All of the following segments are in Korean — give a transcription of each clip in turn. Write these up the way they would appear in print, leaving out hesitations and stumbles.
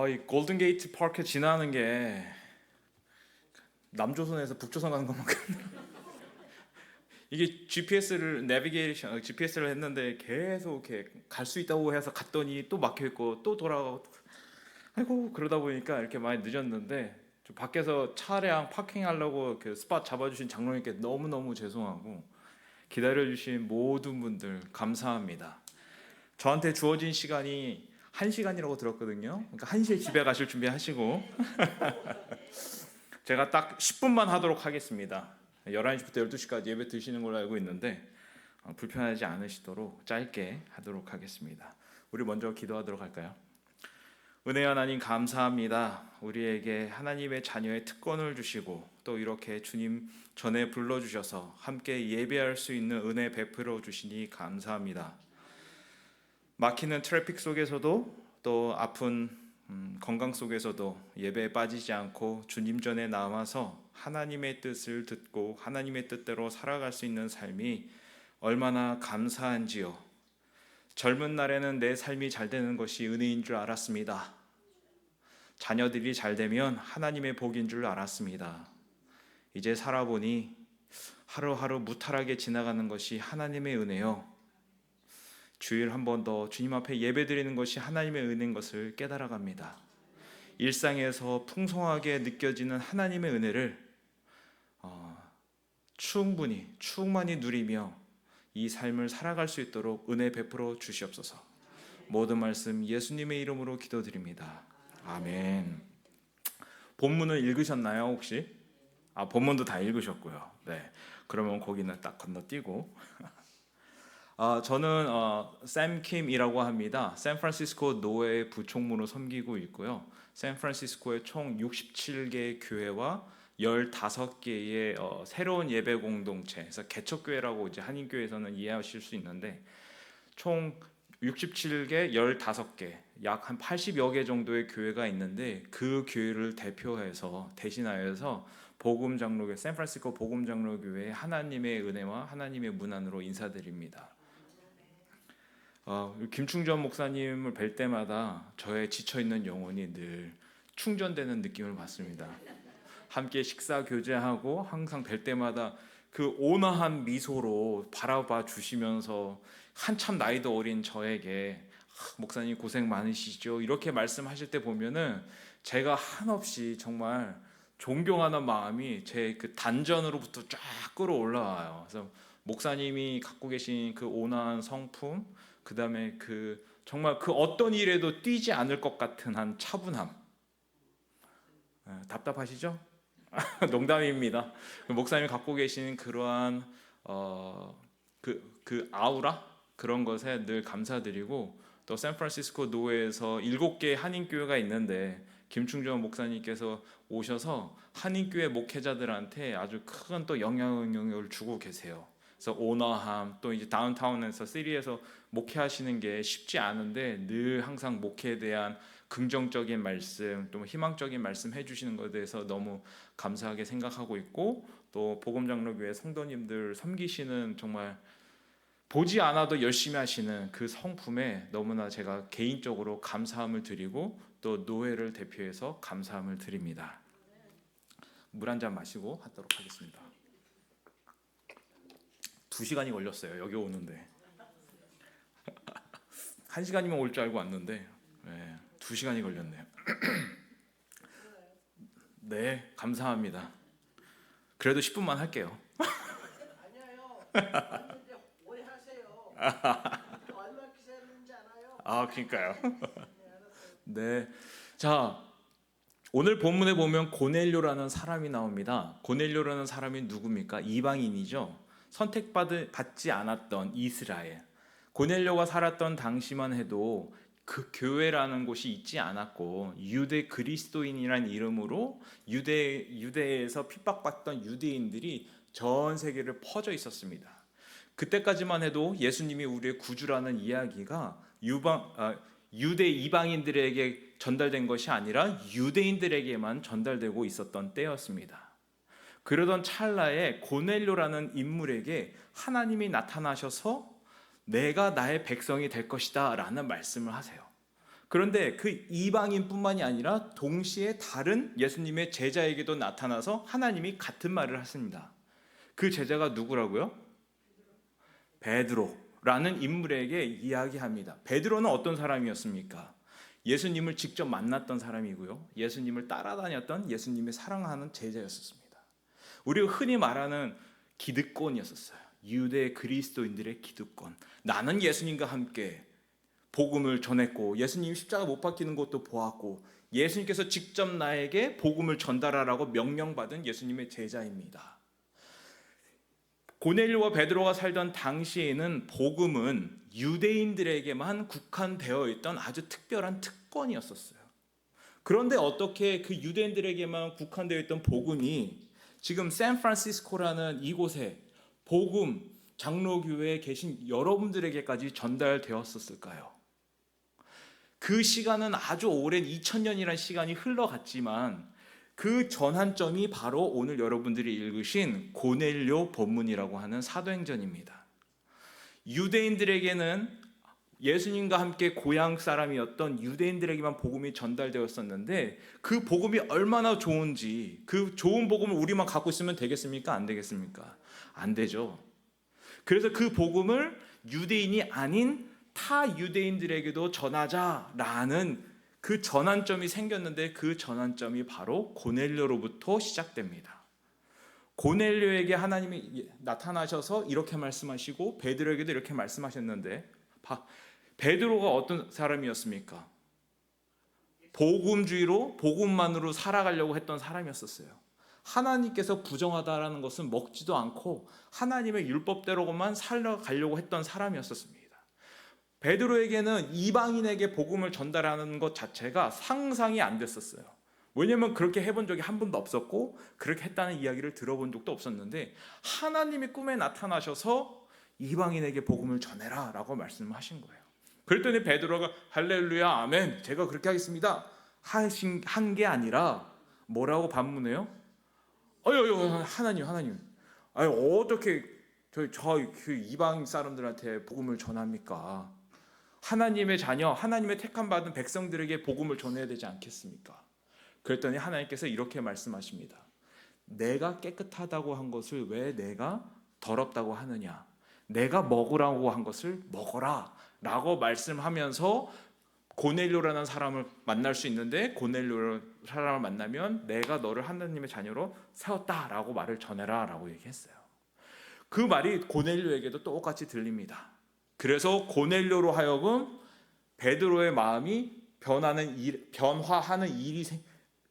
이 골든 게이트 파크 지나는 게 남조선에서 북조선 가는 것만큼 이게 GPS를 했는데 계속 이렇게 갈 수 있다고 해서 갔더니 또 막혀 있고 또 돌아가고 아이고 그러다 보니까 이렇게 많이 늦었는데 좀 밖에서 차량 파킹하려고 그 스팟 잡아주신 장로님께 너무너무 죄송하고 기다려주신 모든 분들 감사합니다. 저한테 주어진 시간이 1시간이라고 들었거든요. 그러니까 1시에 집에 가실 준비하시고 제가 딱 10분만 하도록 하겠습니다. 11시부터 12시까지 예배 드시는 걸로 알고 있는데 불편하지 않으시도록 짧게 하도록 하겠습니다. 우리 먼저 기도하도록 할까요? 은혜 하나님 감사합니다. 우리에게 하나님의 자녀의 특권을 주시고 또 이렇게 주님 전에 불러주셔서 함께 예배할 수 있는 은혜 베풀어 주시니 감사합니다. 막히는 트래픽 속에서도 또 아픈 건강 속에서도 예배에 빠지지 않고 주님 전에 남아서 하나님의 뜻을 듣고 하나님의 뜻대로 살아갈 수 있는 삶이 얼마나 감사한지요. 젊은 날에는 내 삶이 잘 되는 것이 은혜인 줄 알았습니다. 자녀들이 잘 되면 하나님의 복인 줄 알았습니다. 이제 살아보니 하루하루 무탈하게 지나가는 것이 하나님의 은혜요. 주일 한 번 더 주님 앞에 예배드리는 것이 하나님의 은혜인 것을 깨달아갑니다. 일상에서 풍성하게 느껴지는 하나님의 은혜를 충만히 누리며 이 삶을 살아갈 수 있도록 은혜 베풀어 주시옵소서. 모든 말씀 예수님의 이름으로 기도드립니다. 아멘. 본문을 읽으셨나요 혹시? 본문도 다 읽으셨고요. 네, 그러면 거기는 딱 건너뛰고 저는 샘 킴이라고 합니다. 샌프란시스코 노회 부총무로 섬기고 있고요. 샌프란시스코에 총 67개 교회와 15개의 새로운 예배 공동체, 그래서 개척교회라고 이제 한인교회에서는 이해하실 수 있는데 총 67개, 15개, 약 한 80여 개 정도의 교회가 있는데 그 교회를 대신하여서 복음장로교회, 샌프란시스코 복음장로교회의 하나님의 은혜와 하나님의 문안으로 인사드립니다. 김충전 목사님을 뵐 때마다 저의 지쳐있는 영혼이 늘 충전되는 느낌을 받습니다. 함께 식사 교제하고 항상 뵐 때마다 그 온화한 미소로 바라봐 주시면서 한참 나이도 어린 저에게 목사님 고생 많으시죠 이렇게 말씀하실 때 보면은 제가 한없이 정말 존경하는 마음이 제 그 단전으로부터 쫙 끌어올라와요. 그래서 목사님이 갖고 계신 그 온화한 성품, 그 다음에 그 정말 그 어떤 일에도 뛰지 않을 것 같은 한 차분함. 답답하시죠? 농담입니다. 목사님이 갖고 계신 그러한 그 아우라 그런 것에 늘 감사드리고 또 샌프란시스코 노회에서 7개 한인교회가 있는데 김충전 목사님께서 오셔서 한인교회 목회자들한테 아주 큰 또 영향력을 주고 계세요. 그래서 온화함, 또 이제 다운타운에서 시리에서 목회하시는 게 쉽지 않은데 늘 항상 목회에 대한 긍정적인 말씀, 또 희망적인 말씀 해주시는 것에 대해서 너무 감사하게 생각하고 있고 또 복음장로교회 성도님들 섬기시는 정말 보지 않아도 열심히 하시는 그 성품에 너무나 제가 개인적으로 감사함을 드리고 또 노회를 대표해서 감사함을 드립니다. 물 한 잔 마시고 하도록 하겠습니다. 2시간이 걸렸어요. 여기 오는데 1시간이면 올 줄 알고 왔는데 2시간이 걸렸네요. 네, 감사합니다. 그래도 10분만 할게요. 아니에요. 오래 하세요. 얼마 기다리는지 알아요? 그러니까요. 네, 자 오늘 본문에 보면 고넬료라는 사람이 나옵니다. 고넬료라는 사람이 누굽니까? 이방인이죠. 선택받지 않았던 이스라엘. 고넬료가 살았던 당시만 해도 그 교회라는 곳이 있지 않았고 유대 그리스도인이란 이름으로 유대에서 핍박받던 유대인들이 전 세계를 퍼져 있었습니다. 그때까지만 해도 예수님이 우리의 구주라는 이야기가 유대 이방인들에게 전달된 것이 아니라 유대인들에게만 전달되고 있었던 때였습니다. 그러던 찰나에 고넬료라는 인물에게 하나님이 나타나셔서 내가 나의 백성이 될 것이다 라는 말씀을 하세요. 그런데 그 이방인뿐만이 아니라 동시에 다른 예수님의 제자에게도 나타나서 하나님이 같은 말을 하십니다. 그 제자가 누구라고요? 베드로라는 인물에게 이야기합니다. 베드로는 어떤 사람이었습니까? 예수님을 직접 만났던 사람이고요, 예수님을 따라다녔던 예수님의 사랑하는 제자였습니다. 우리가 흔히 말하는 기득권이었어요. 유대 그리스도인들의 기득권. 나는 예수님과 함께 복음을 전했고, 예수님이 십자가 못 박히는 것도 보았고, 예수님께서 직접 나에게 복음을 전달하라고 명령받은 예수님의 제자입니다. 고넬료와 베드로가 살던 당시에는 복음은 유대인들에게만 국한되어 있던 아주 특별한 특권이었었어요. 그런데 어떻게 그 유대인들에게만 국한되어 있던 복음이 지금 샌프란시스코라는 이곳에 복음 장로교회에 계신 여러분들에게까지 전달되었었을까요? 그 시간은 아주 오랜 2000년이라는 시간이 흘러갔지만 그 전환점이 바로 오늘 여러분들이 읽으신 고넬료 본문이라고 하는 사도행전입니다. 유대인들에게는 예수님과 함께 고향 사람이었던 유대인들에게만 복음이 전달되었었는데, 그 복음이 얼마나 좋은지, 그 좋은 복음을 우리만 갖고 있으면 되겠습니까? 안 되겠습니까? 안 되죠. 그래서 그 복음을 유대인이 아닌 타 유대인들에게도 전하자라는 그 전환점이 생겼는데, 그 전환점이 바로 고넬료로부터 시작됩니다. 고넬료에게 하나님이 나타나셔서 이렇게 말씀하시고 베드로에게도 이렇게 말씀하셨는데, 베드로가 어떤 사람이었습니까? 복음주의로, 복음만으로 살아가려고 했던 사람이었어요. 하나님께서 부정하다라는 것은 먹지도 않고 하나님의 율법대로만 살아가려고 했던 사람이었습니다. 베드로에게는 이방인에게 복음을 전달하는 것 자체가 상상이 안 됐었어요. 왜냐하면 그렇게 해본 적이 한 번도 없었고 그렇게 했다는 이야기를 들어본 적도 없었는데, 하나님이 꿈에 나타나셔서 이방인에게 복음을 전해라 라고 말씀하신 거예요. 그랬더니 베드로가 할렐루야 아멘 제가 그렇게 하겠습니다 한 게 아니라 뭐라고 반문해요? 하나님 어떻게 그 이방 사람들한테 복음을 전합니까? 하나님의 자녀, 하나님의 택함 받은 백성들에게 복음을 전해야 되지 않겠습니까? 그랬더니 하나님께서 이렇게 말씀하십니다. 내가 깨끗하다고 한 것을 왜 내가 더럽다고 하느냐? 내가 먹으라고 한 것을 먹어라 라고 말씀하면서 고넬료라는 사람을 만날 수 있는데, 고넬료라는 사람을 만나면 내가 너를 하나님의 자녀로 세웠다라고 말을 전해라 라고 얘기했어요. 그 말이 고넬료에게도 똑같이 들립니다. 그래서 고넬료로 하여금 베드로의 마음이 변화하는 일이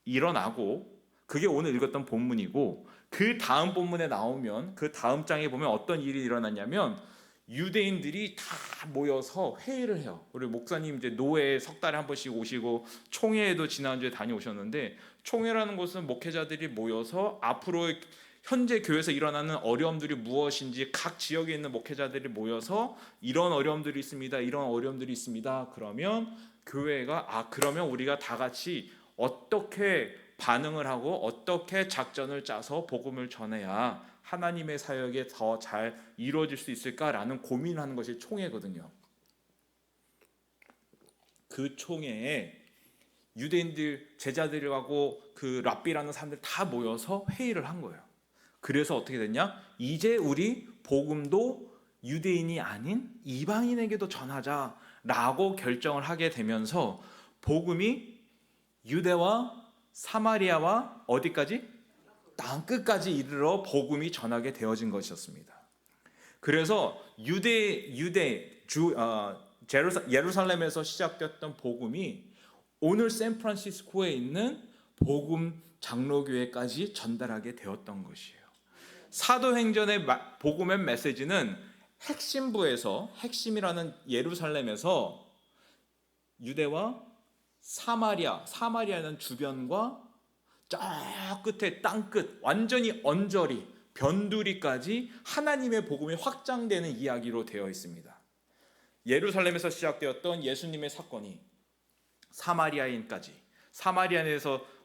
일어나고, 그게 오늘 읽었던 본문이고, 그 다음 본문에 나오면, 그 다음 장에 보면 어떤 일이 일어났냐면 유대인들이 다 모여서 회의를 해요. 우리 목사님 이제 노회에 석 달에 한 번씩 오시고 총회에도 지난주에 다녀오셨는데, 총회라는 것은 목회자들이 모여서 앞으로 현재 교회에서 일어나는 어려움들이 무엇인지 각 지역에 있는 목회자들이 모여서 이런 어려움들이 있습니다, 이런 어려움들이 있습니다. 그러면 교회가 그러면 우리가 다 같이 어떻게 반응을 하고 어떻게 작전을 짜서 복음을 전해야 하나님의 사역에 더 잘 이루어질 수 있을까라는 고민하는 것이 총회거든요. 그 총회에 유대인들 제자들하고 그 랍비라는 사람들 다 모여서 회의를 한 거예요. 그래서 어떻게 됐냐? 이제 우리 복음도 유대인이 아닌 이방인에게도 전하자라고 결정을 하게 되면서 복음이 유대와 사마리아와 어디까지? 땅끝까지 이르러 복음이 전하게 되어진 것이었습니다. 그래서 예루살렘에서 시작됐던 복음이 오늘 샌프란시스코에 있는 복음 장로교회까지 전달하게 되었던 것이에요. 사도행전의 복음의 메시지는 핵심이라는 예루살렘에서 유대와 사마리아는 주변과 저 끝에 땅끝 완전히 언저리 변두리까지 하나님의 복음이 확장되는 이야기로 되어 있습니다. 예루살렘에서 시작되었던 예수님의 사건이 사마리아에서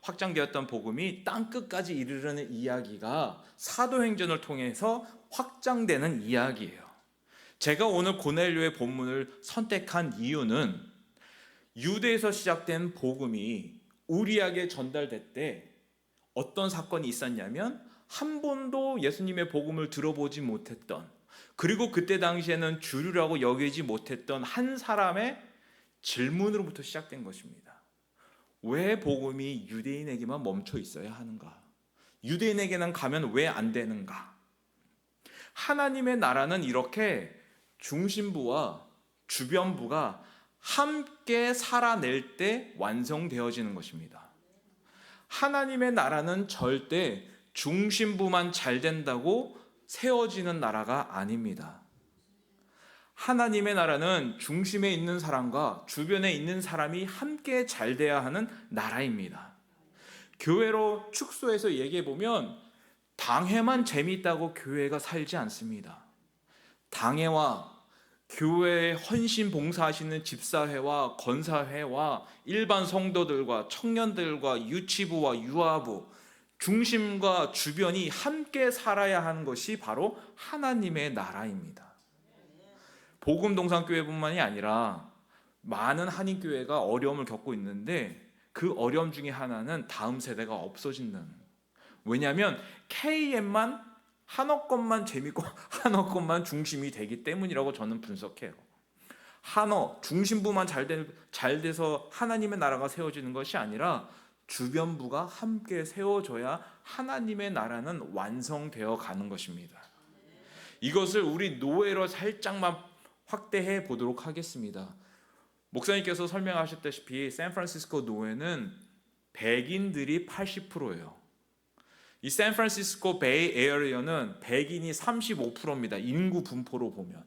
확장되었던 복음이 땅끝까지 이르르는 이야기가 사도행전을 통해서 확장되는 이야기예요. 제가 오늘 고넬료의 본문을 선택한 이유는 유대에서 시작된 복음이 우리에게 전달될 때 어떤 사건이 있었냐면 한 번도 예수님의 복음을 들어보지 못했던, 그리고 그때 당시에는 주류라고 여기지 못했던 한 사람의 질문으로부터 시작된 것입니다. 왜 복음이 유대인에게만 멈춰 있어야 하는가? 유대인에게는 가면 왜 안 되는가? 하나님의 나라는 이렇게 중심부와 주변부가 함께 살아낼 때 완성되어지는 것입니다. 하나님의 나라는 절대 중심부만 잘 된다고 세워지는 나라가 아닙니다. 하나님의 나라는 중심에 있는 사람과 주변에 있는 사람이 함께 잘 돼야 하는 나라입니다. 교회로 축소해서 얘기해 보면 당회만 재미있다고 교회가 살지 않습니다. 당회와 교회에 헌신 봉사하시는 집사회와 건사회와 일반 성도들과 청년들과 유치부와 유아부, 중심과 주변이 함께 살아야 하는 것이 바로 하나님의 나라입니다. 복음동산교회뿐만이 아니라 많은 한인교회가 어려움을 겪고 있는데 그 어려움 중에 하나는 다음 세대가 없어진다는. 왜냐하면 KM만 한어 것만 재밌고 한어 것만 중심이 되기 때문이라고 저는 분석해요. 한어 중심부만 잘 돼서 하나님의 나라가 세워지는 것이 아니라 주변부가 함께 세워져야 하나님의 나라는 완성되어 가는 것입니다. 이것을 우리 노예로 살짝만 확대해 보도록 하겠습니다. 목사님께서 설명하셨다시피 샌프란시스코 노예는 백인들이 80%예요. 이 샌프란시스코 베이 에어리어는 백인이 35%입니다. 인구 분포로 보면.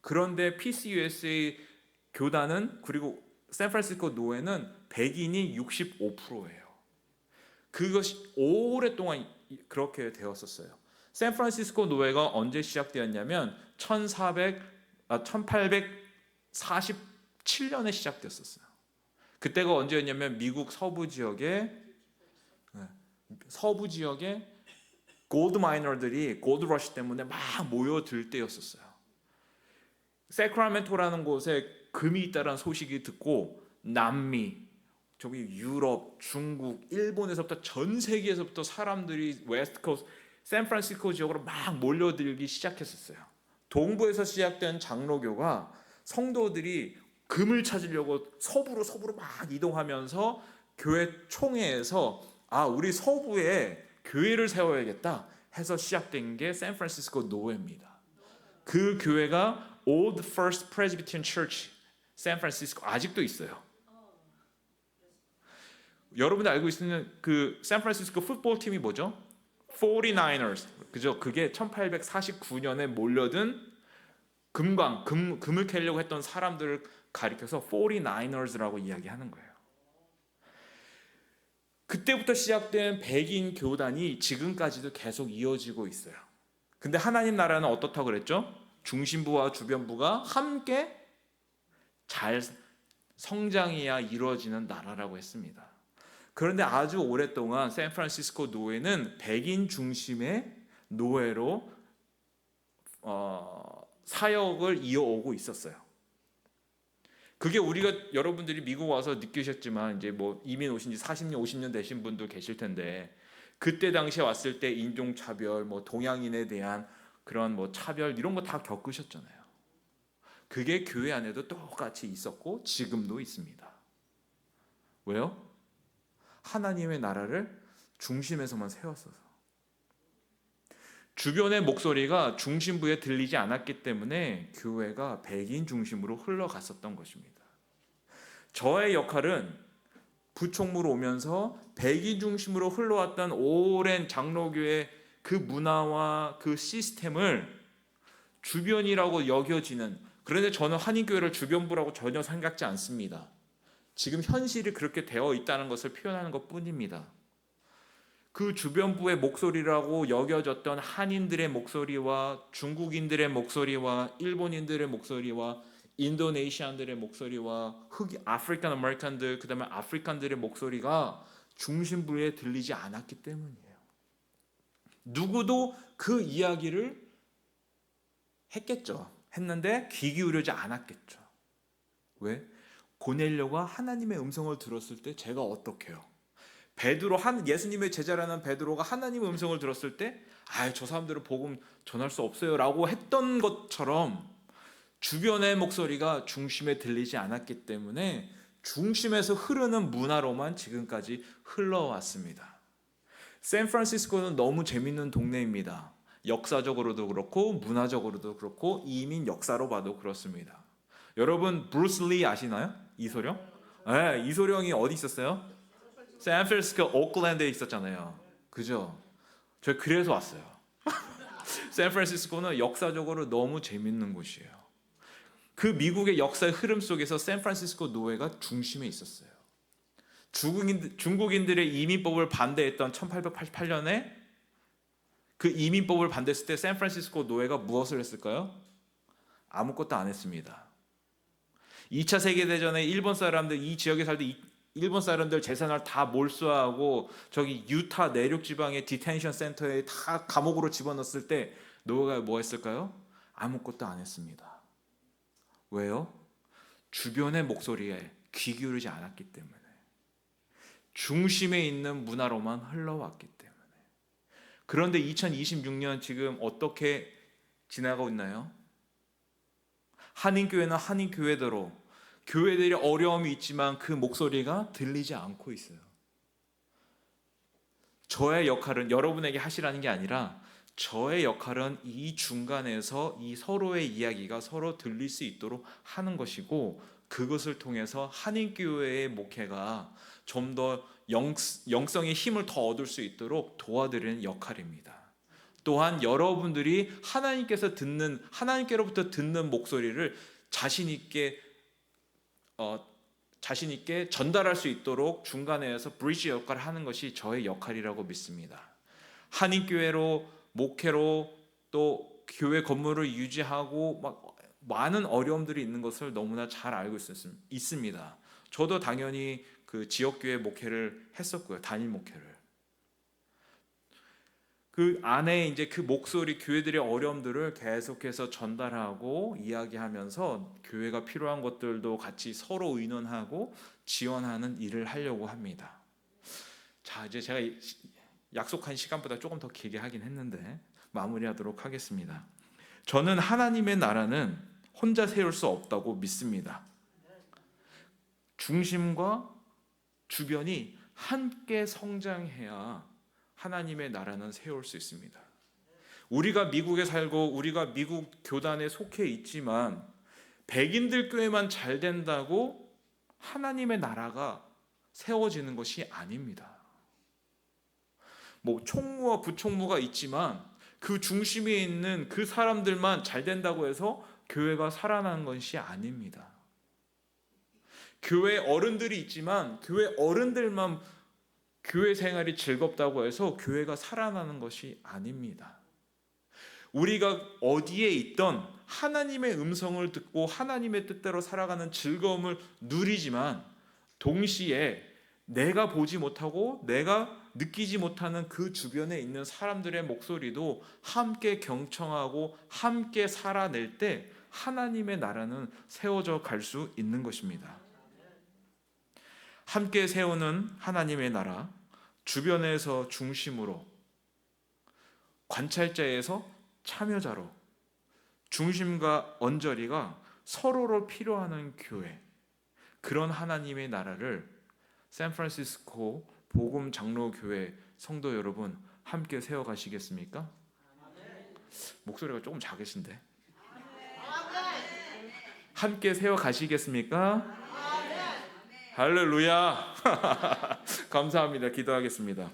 그런데 PCUSA 교단은, 그리고 샌프란시스코 노예는 백인이 65%예요. 그것이 오랫동안 그렇게 되었었어요. 샌프란시스코 노예가 언제 시작되었냐면 1847년에 시작됐었어요. 그때가 언제였냐면 미국 서부 지역에 골드 마이너들이 골드 러시 때문에 막 모여들 때였었어요. 세크라멘토라는 곳에 금이 있다는 소식이 듣고 남미, 저기 유럽, 중국, 일본에서부터 전 세계에서부터 사람들이 웨스트 코스트, 샌프란시스코 지역으로 막 몰려들기 시작했었어요. 동부에서 시작된 장로교가 성도들이 금을 찾으려고 서부로 막 이동하면서 교회 총회에서 우리 서부에 교회를 세워야겠다 해서 시작된 게 샌프란시스코 노예입니다. 그 교회가 Old First Presbyterian Church 샌프란시스코 아직도 있어요. 여러분들 알고 있는 그 샌프란시스코 풋볼 팀이 뭐죠? 49ers. 그죠? 그게 1849년에 몰려든 금을 캐려고 했던 사람들을 가리켜서 49ers라고 이야기하는 거예요. 그때부터 시작된 백인 교단이 지금까지도 계속 이어지고 있어요. 근데 하나님 나라는 어떻다고 그랬죠? 중심부와 주변부가 함께 잘 성장해야 이루어지는 나라라고 했습니다. 그런데 아주 오랫동안 샌프란시스코 노예는 백인 중심의 노예로 사역을 이어오고 있었어요. 그게 우리가 여러분들이 미국 와서 느끼셨지만 이제 뭐 이민 오신 지 40년, 50년 되신 분도 계실 텐데 그때 당시에 왔을 때 인종차별, 뭐 동양인에 대한 그런 뭐 차별 이런 거 다 겪으셨잖아요. 그게 교회 안에도 똑같이 있었고 지금도 있습니다. 왜요? 하나님의 나라를 중심에서만 세웠어서. 주변의 목소리가 중심부에 들리지 않았기 때문에 교회가 백인 중심으로 흘러갔었던 것입니다. 저의 역할은 부총무로 오면서 백인 중심으로 흘러왔던 오랜 장로교의 그 문화와 그 시스템을 주변이라고 여겨지는, 그런데 저는 한인교회를 주변부라고 전혀 생각지 않습니다. 지금 현실이 그렇게 되어 있다는 것을 표현하는 것뿐입니다. 그 주변부의 목소리라고 여겨졌던 한인들의 목소리와 중국인들의 목소리와 일본인들의 목소리와 인도네시안들의 목소리와 아프리칸 아메리칸들, 그 다음에 아프리칸들의 목소리가 중심부에 들리지 않았기 때문이에요. 누구도 그 이야기를 했겠죠. 했는데 귀 기울이지 않았겠죠. 왜? 보내려고 하나님의 음성을 들었을 때 제가 어떻게요? 예수님의 제자라는 베드로가 하나님의 음성을 들었을 때 저 사람들은 복음 전할 수 없어요라고 했던 것처럼 주변의 목소리가 중심에 들리지 않았기 때문에 중심에서 흐르는 문화로만 지금까지 흘러왔습니다. 샌프란시스코는 너무 재밌는 동네입니다. 역사적으로도 그렇고 문화적으로도 그렇고 이민 역사로 봐도 그렇습니다. 여러분 브루스 리 아시나요? 이소룡? 네, 이소룡이 어디 있었어요? 샌프란시스코 오클랜드에 있었잖아요. 그죠? 저 그래서 왔어요. 샌프란시스코는 역사적으로 너무 재밌는 곳이에요. 그 미국의 역사의 흐름 속에서 샌프란시스코 노예가 중심에 있었어요. 중국인들의 이민법을 반대했던 1888년에 그 이민법을 반대했을 때 샌프란시스코 노예가 무엇을 했을까요? 아무것도 안 했습니다. 2차 세계대전에 일본 사람들, 이 지역에 살던 일본 사람들 재산을 다 몰수하고 저기 유타 내륙 지방의 디텐션 센터에 다 감옥으로 집어넣었을 때 노예가 뭐 했을까요? 아무것도 안 했습니다. 왜요? 주변의 목소리에 귀 기울이지 않았기 때문에. 중심에 있는 문화로만 흘러왔기 때문에. 그런데 2026년 지금 어떻게 지나가고 있나요? 한인교회는 한인교회대로 교회들이 어려움이 있지만 그 목소리가 들리지 않고 있어요. 저의 역할은 여러분에게 하시라는 게 아니라 저의 역할은 이 중간에서 이 서로의 이야기가 서로 들릴 수 있도록 하는 것이고 그것을 통해서 한인교회의 목회가 좀 더 영성의 힘을 더 얻을 수 있도록 도와드리는 역할입니다. 또한 여러분들이 하나님께로부터 듣는 목소리를 자신 있게 전달할 수 있도록 중간에서 브리지 역할을 하는 것이 저의 역할이라고 믿습니다. 한인교회로 목회로 또 교회 건물을 유지하고 많은 어려움들이 있는 것을 너무나 잘 알고 있습니다. 저도 당연히 그 지역교회 목회를 했었고요. 단일 목회를. 그 안에 이제 그 목소리, 교회들의 어려움들을 계속해서 전달하고 이야기하면서 교회가 필요한 것들도 같이 서로 의논하고 지원하는 일을 하려고 합니다. 자, 이제 제가 약속한 시간보다 조금 더 길게 하긴 했는데 마무리하도록 하겠습니다. 저는 하나님의 나라는 혼자 세울 수 없다고 믿습니다. 중심과 주변이 함께 성장해야 하나님의 나라는 세울 수 있습니다. 우리가 미국에 살고 우리가 미국 교단에 속해 있지만 백인들 교회만 잘 된다고 하나님의 나라가 세워지는 것이 아닙니다. 총무와 부총무가 있지만 그 중심에 있는 그 사람들만 잘 된다고 해서 교회가 살아나는 것이 아닙니다. 교회 어른들이 있지만 교회 어른들만 교회 생활이 즐겁다고 해서 교회가 살아나는 것이 아닙니다. 우리가 어디에 있던 하나님의 음성을 듣고 하나님의 뜻대로 살아가는 즐거움을 누리지만 동시에 내가 보지 못하고 내가 느끼지 못하는 그 주변에 있는 사람들의 목소리도 함께 경청하고 함께 살아낼 때 하나님의 나라는 세워져 갈 수 있는 것입니다. 함께 세우는 하나님의 나라, 주변에서 중심으로, 관찰자에서 참여자로, 중심과 언저리가 서로로 필요하는 교회, 그런 하나님의 나라를 샌프란시스코 복음 장로교회 성도 여러분 함께 세워가시겠습니까? 목소리가 조금 작으신데 함께 세워가시겠습니까? 할렐루야. 감사합니다. 기도하겠습니다.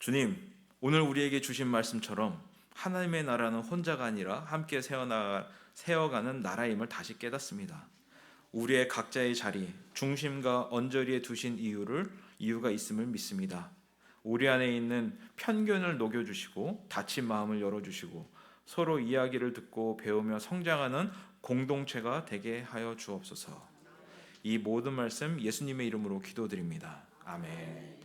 주님, 오늘 우리에게 주신 말씀처럼 하나님의 나라는 혼자가 아니라 함께 세워가는 나라임을 다시 깨닫습니다. 우리의 각자의 자리, 중심과 언저리에 두신 이유가 있음을 믿습니다. 우리 안에 있는 편견을 녹여주시고 닫힌 마음을 열어주시고 서로 이야기를 듣고 배우며 성장하는 공동체가 되게 하여 주옵소서. 이 모든 말씀 예수님의 이름으로 기도드립니다. 아멘.